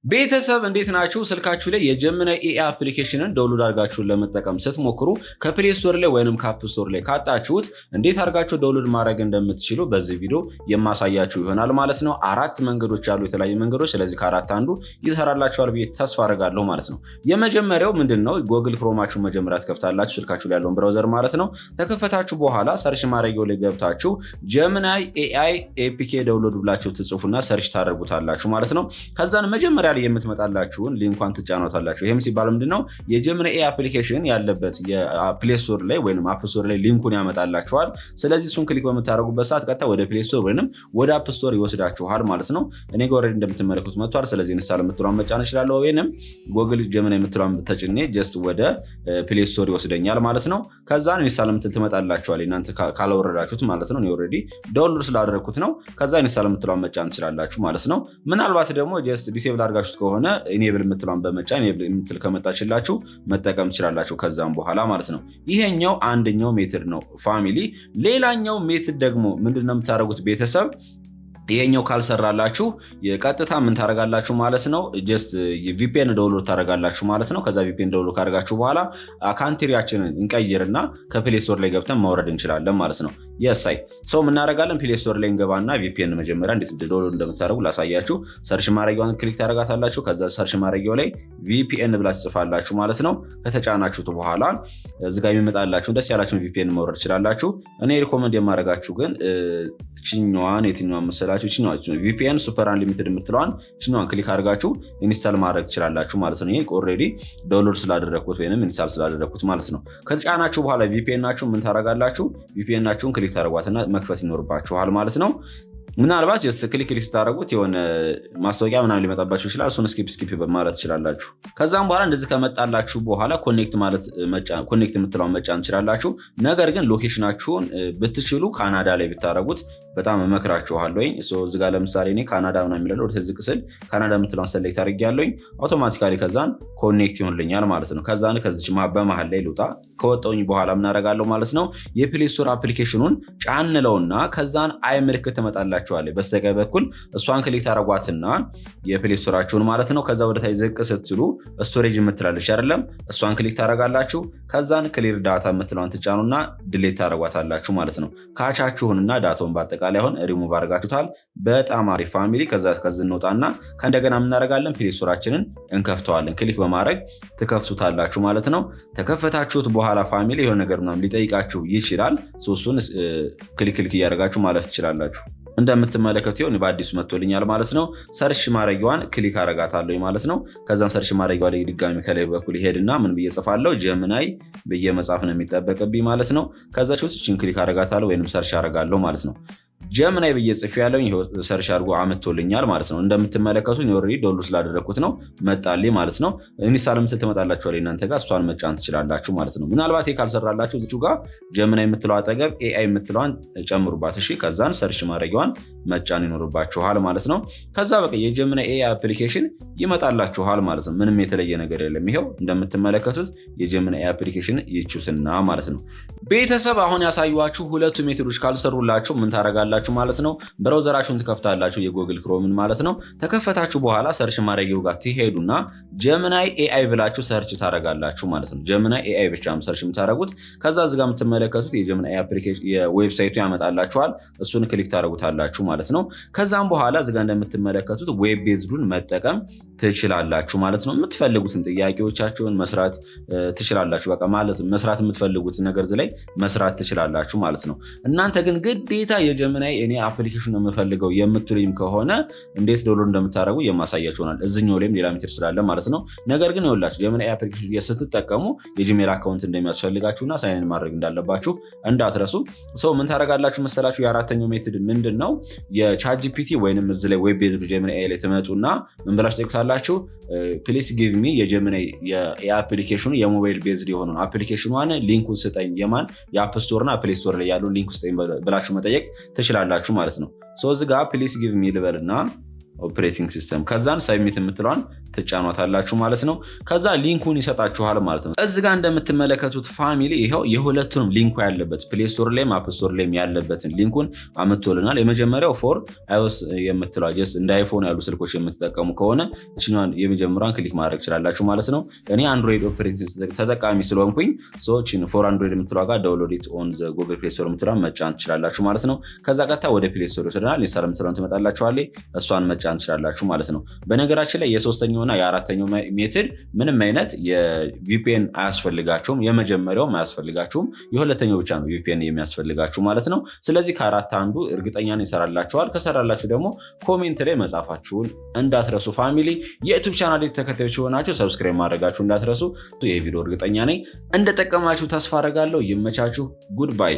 ቤተሰብ እንዴት ናችሁ? ስልካችሁ ላይ የጀሚናይ ኤአይ አፕሊኬሽንን ዳውንሎድ አድርጋችሁ ለመጠቀም ስትሞክሩ ከፕሌይ ስቶር ላይ ወይንም ከአፕ ስቶር ላይ ካጣችሁት እንዴት አድርጋችሁ ዳውንሎድ ማድረግ እንደምትችሉ በዚህ ቪዲዮ የማሳያችሁ ይሆናል ማለት ነው። 4 መንገዶች አሉ፣ የተለያዩ መንገዶች። ስለዚህ ከአራት አንዱ ይሰራላችኋል ብዬ ተስፋ አደርጋለሁ ማለት ነው። የመጀመሪያው ምንድነው? ጎግል ክሮማችሁን መጀመሪያ ትከፍታላችሁ፣ ስልካችሁ ላይ ያለውን ብራውዘር ማለት ነው። ተከፈታችሁ በኋላ ሰርች ማድረጊያው ላይ ገብታችሁ ጀሚናይ ኤአይ ኤፒኬ ዳውንሎድ ብላችሁ ትጽፉና ሰርች ታደርጉታላችሁ ማለት ነው። ከዛን መጀመሪያ ላይ የምትመጣላችሁን ሊንኳን ትጫኑታላችሁ። ይሄም ሲባል ምንድነው? የጀሚናይ ኤአይ አፕሊኬሽን ያለበት የፕሌይ ስቶር ላይ ወይንም አፕ ስቶር ላይ ሊንኩን ያመጣላችኋል። ስለዚህ እሱን ክሊክ በምታደርጉበት ሰዓት ቀጥታ ወደ ፕሌይ ስቶር ወይንም ወደ አፕ ስቶር ይወስዳችኋል ማለት ነው። እኔ ጋር ኦሬዲ እንደምትመለከቱት መጥቷል። ስለዚህ ኢንስታል የምትለውን መጫን እችላለሁ ወይንም ጎግል ጀሚናይ የምትለውን ተጭኔ ጀስት ወደ ፕሌይ ስቶር ይወስደኛል ማለት ነው። ከዛን ኢንስታል የምትል ትመጣላችኋል እናንተ ካላወረዳችሁት ማለት ነው። እኔ ኦሬዲ ዳውንሎድ ስላደረኩት ነው። ከዛ ኢንስታል የምትለውን መጫን ትችላላችሁ ማለት ነው። ምናልባት ደግሞ ጀስት ዲሴብል አድርጋችሁት ከሆነ ኢኔብል የምትለውን በመጫን ኢኔብል የምትል ከመጣችላችሁ መጠቀም ትችላላችሁ ከዛም በኋላ ማለት ነው። ይሄኛው አንደኛው ሜትድ ነው ፋሚሊ። ሌላኛው ሜትድ ደግሞ ምንድነው የምታደርጉት ቤተሰብ? ይሄኛው ካልሰራላችሁ የቀጥታ ምን ታረጋላችሁ ማለት ነው? ጀስት ቪፒኤን ዳውንሎድ ታረጋላችሁ ማለት ነው። ከዛ ቪፒኤን ዳውንሎድ ካረጋችሁ በኋላ ካንትሪያችንን እንቀይርና ከፕሌይ ስቶር ላይ ገብተን ማውረድ እንችላለን ማለት ነው። የሳይ ሶ ምን እናደርጋለን? ፕሌይ ስቶር ላይ እንገባና ቪፒኤን መጀመሪያ እንዴት ዳውንሎድ እንደምታደርጉ ላሳያችሁ። ሰርች ማድረጊያውን ክሊክ ታረጋታላችሁ። ከዛ ሰርች ማድረጊያው ላይ ቪፒኤን ብላችሁ ጽፋላችሁ ማለት ነው። ከተጫናችሁት በኋላ እዚህ ጋር የሚመጣላችሁ ደስ ያላችሁን ቪፒኤን ማውረድ ትችላላችሁ። እኔ ሪኮመንድ የማደርጋችሁ ግን ችኛዋን የትኛዋን መሰላችሁ? ችኛዋን ቪፒኤን ሱፐር አንሊሚትድ የምትለዋን ችኛዋን ክሊክ አድርጋችሁ ኢንስታል ማድረግ ትችላላችሁ ማለት ነው። ይሄ ኦልሬዲ ዳውንሎድ ስላደረኩት ወይንም ኢንስታል ስላደረኩት ማለት ነው። ከተጫናችሁ በኋላ ቪፒኤን ናችሁ ምን ታረጋላችሁ? ቪፒኤን ናችሁን ክሊክ ታደርጓትና መክፈት ይኖርባችኋል ማለት ነው። ምናልባት ጀስት ክሊክ ስታደርጉት የሆነ ማስታወቂያ ምናምን ሊመጣባችሁ ይችላል። እሱን ስኪፕ ማለት ትችላላችሁ። ከዛም በኋላ እንደዚህ ከመጣላችሁ በኋላ ኮኔክት የምትለውን መጫን ትችላላችሁ። ነገር ግን ሎኬሽናችሁን ብትችሉ ካናዳ ላይ ብታደርጉት በጣም እመክራችኋለሁኝ። እዚህ ጋር ለምሳሌ እኔ ካናዳ ምናምን የሚለው ወደ ዝቅ ስል ካናዳ የምትለውን ሰሌክት አድርጌያለሁኝ። አውቶማቲካሊ ከዛን ኮኔክት ይሆንልኛል ማለት ነው። ከዛን ከዚች በመሀል ላይ ልውጣ። ከወጣሁኝ በኋላ ምን አደርጋለሁ ማለት ነው? የፕሌይ ስቶር አፕሊኬሽኑን ጫንለውና ከዛን አይ ምልክት ትመጣላችሁ በስተቀኝ በኩል እሷን ክሊክ ታረጓትና የፕሌይ ስቶራችሁን ማለት ነው። ከዛ ወደ ታች ዝቅ ስትሉ ስቶሬጅ የምትላለች አይደለም? እሷን ክሊክ ታረጋላችሁ። ከዛን ክሊር ዳታ የምትለውን ትጫኑና ድሌት ታረጓታላችሁ ማለት ነው። ካቻችሁንና ዳታውን በአጠቃላይ አሁን ሪሙቭ አድርጋችሁታል። በጣም አሪፍ ፋሚሊ። ከዚህ እንወጣና ከእንደገና የምናደርጋለን ፕሌይ ስቶራችንን እንከፍተዋለን። ክሊክ በማድረግ ትከፍቱታላችሁ ማለት ነው። ተከፈታችሁት በኋላ ፋሚሊ የሆነ ነገር ምናምን ሊጠይቃችሁ ይችላል። እሱን ክሊክ እያደረጋችሁ ማለፍ ትችላላችሁ። እንደምትመለከቱ ይሁን በአዲሱ መጥቶልኛል ማለት ነው። ሰርች ማድረጊያዋን ክሊክ አረጋታለሁ ማለት ነው። ከዛን ሰርች ማድረጊያዋ ላይ ድጋሚ ከላይ በኩል ይሄድና ምን ብዬ ጽፋለሁ? ጀሚናይ ብዬ መጻፍ ነው የሚጠበቅብኝ ማለት ነው። ከዛች ውስጥ እቺን ክሊክ አረጋታለሁ ወይንም ሰርች አረጋለሁ ማለት ነው። ጀሚናይ ብዬ ጽፌያለሁ። ይሄው ሰርች አድርጎ አመጥቶልኛል ማለት ነው። እንደምትመለከቱት ኦሬዲ ዳውንሎድ ስላደረኩት ነው መጣልኝ ማለት ነው። ኢንስታል የምትል ትመጣላችሁ እናንተ ጋር እሷን መጫን ትችላላችሁ ማለት ነው። ምናልባት ይሄ ካልሰራላችሁ እዚሁ ጋር ጀሚናይ የምትለው አጠገብ ኤአይ የምትለዋን ጨምሩባት። እሺ ከዛን ሰርች ማድረጊያዋን መጫን ይኖርባችኋል ማለት ነው። ከዛ በቃ የጀሚናይ ኤአይ አፕሊኬሽን ይመጣላችኋል ማለት ነው። ምንም የተለየ ነገር የለም። ይሄው እንደምትመለከቱት የጀሚናይ ኤአይ አፕሊኬሽን ይቹትና ማለት ነው። ቤተሰብ አሁን ያሳዩዋችሁ ሁለቱ ሜትዶች ካልሰሩላችሁ ምን ታረጋላችሁ ማለት ነው? ብራውዘራችሁን ትከፍታላችሁ የጎግል ክሮምን ማለት ነው። ተከፈታችሁ በኋላ ሰርች ማድረጊያው ጋር ትሄዱና ጀሚናይ ኤአይ ብላችሁ ሰርች ታረጋላችሁ ማለት ነው። ጀሚናይ ኤአይ ብቻም ሰርች የምታረጉት። ከዛ እዚህ ጋር የምትመለከቱት የጀሚናይ አፕሊኬሽን የዌብሳይቱ ያመጣላችኋል። እሱን ክሊክ ታረጉታላችሁ ማለት ነው። ከዛም በኋላ እዚህ ጋር እንደምትመለከቱት ዌብ ቤዝዱን መጠቀም ትችላላችሁ ማለት ነው። የምትፈልጉትን ጥያቄዎቻችሁን መስራት ትችላላችሁ። በቃ ማለት መስራት የምትፈልጉት ነገር ላይ መስራት ትችላላችሁ ማለት ነው። እናንተ ግን ግዴታ የጀሚናይ እኔ አፕሊኬሽን ነው የምፈልገው የምትሉኝ ከሆነ እንዴት ዳውንሎድ እንደምታደርጉ የማሳያችሁ ይሆናል። እዚህኛው ላይም ሌላ ሜትድ ስላለ ማለት ነው። ነገር ግን ይኸውላችሁ ጀሚናይ አፕሊኬሽን ስትጠቀሙ የጂሜል አካውንት እንደሚያስፈልጋችሁና ሳይን ማድረግ እንዳለባችሁ እንዳትረሱ። ሰው ምን ታደርጋላችሁ መሰላችሁ? የአራተኛው ሜትድ ምንድነው? የቻትጂፒቲ ወይንም እዚህ ላይ ዌብ ቤዝድ ጀሚናይ ላይ ትመጡና ምን ብላችሁ ጠይቁታላችሁ? ፕሊስ ጊቭ ሚ የጀሚናይ የአፕሊኬሽኑ የሞባይል ቤዝድ የሆነውን አፕሊኬሽኗን ሊንኩን ስጠኝ፣ የማን የአፕ ስቶር እና ፕሌይ ስቶር ላይ ያለውን ሊንክ ስጠኝ ብላችሁ መጠየቅ ትችላላችሁ ማለት ነው። እዚህ ጋር ፕሊስ ጊቭ ሚ ልበልና ኦፕሬቲንግ ሲስተም ከዛን ሳብሚት የምትለዋን ትጫኗታላችሁ ማለት ነው። ከዛ ሊንኩን ይሰጣችኋል ማለት ነው። እዚህ ጋር እንደምትመለከቱት ፋሚሊ ይሄው የሁለቱንም ሊንኩ ያለበት ፕሌይ ስቶር ላይም አፕ ስቶር ላይም ያለበትን ሊንኩን አመጥቶልናል። የመጀመሪያው ፎር iOS የምትለው ጀስት እንደ አይፎን ያሉ ስልኮች የምትጠቀሙ ከሆነ እቺኛን የመጀመሪያውን ክሊክ ማድረግ ትችላላችሁ ማለት ነው። እኔ አንድሮይድ ኦፕሬቲንግ ተጠቃሚ ስለሆንኩኝ ሶችን ፎር አንድሮይድ የምትለው ጋር ዳውንሎድ ኢት ኦን ዘ ጉግል ፕሌይ ስቶር የምትለው መጫን ትችላላችሁ ማለት ነው። ከዛ ቀጥታ ወደ ፕሌይ ስቶር ይወስደናል። ኢንስታል የምትለውን ትመጣላችኋል። እሷን መጫን ትችላላችሁ ማለት ነው። በነገራችን ላይ የሶስተኛውና የአራተኛው ሜትድ ምንም አይነት የቪፒኤን አያስፈልጋችሁም። የመጀመሪያውም አያስፈልጋችሁም። የሁለተኛው ብቻ ነው ቪፒኤን የሚያስፈልጋችሁ ማለት ነው። ስለዚህ ከአራት አንዱ እርግጠኛ ነኝ ይሰራላችኋል። ከሰራላችሁ ደግሞ ኮሜንት ላይ መጻፋችሁን እንዳትረሱ። ፋሚሊ የዩቲዩብ ቻናል ተከታዮች የሆናችሁ ሰብስክራይብ ማድረጋችሁ እንዳትረሱ። ይሄ ቪዲዮ እርግጠኛ ነኝ እንደጠቀማችሁ ተስፋ አደርጋለሁ። ይመቻችሁ። ጉድ ባይ